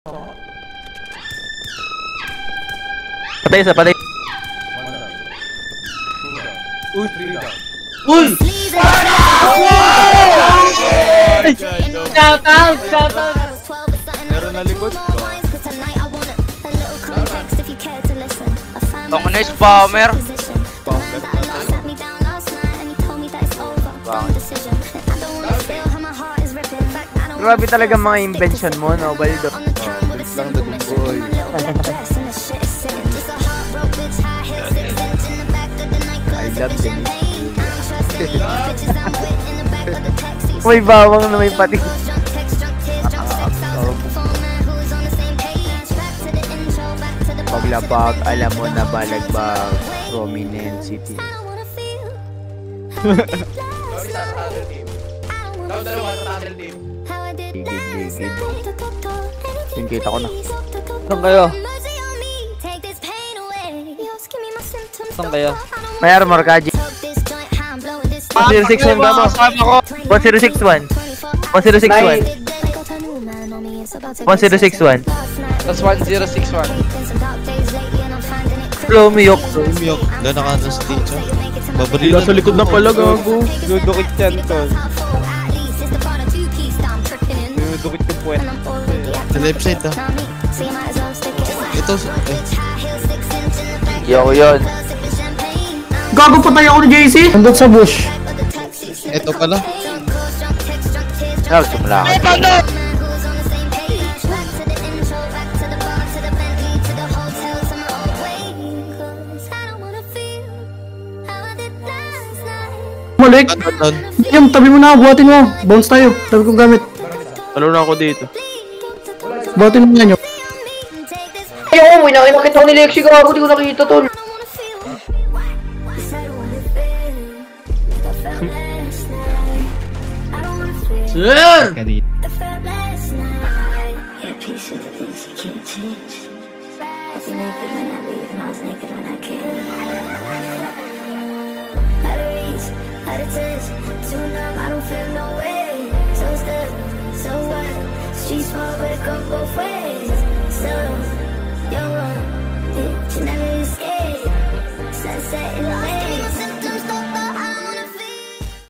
Patay isa, patay. Uy, 3 down. Uy! Shout out! Shout out! Meron na likod. Ako na yung spammer. Grabe talaga mga invention mo, no, Baldo? Bilis lang the good boy. I love them. May bawang na may pati. Paglabag, alam mo na balagbag. Prominent city. Ligid. Yung kita ko na. Saan kayo? Saan kayo? May armor ka, G. 1061 ba mo? 1061. 1061. 1061. That's 1061. Lumiyok. Doon naka sa stage. Babaril Nasa likod na pala, gago. Dudukit yan, tol. Dudukit yung puwet. Sa left side Ito, Yo, yun. Gago, patay ako ni JC. Nandun sa bush. ito pala. Simula ako. Malik. Doon. Yung tabi mo na, buhatin mo. Bounce tayo. Tabi kong gamit. Ano na ako dito? Buhatin mo yan yun. Ayoko, may nakita ko ni Lexi ka ako, di ko nakita tol. Sir! She's far, but it comes both ways.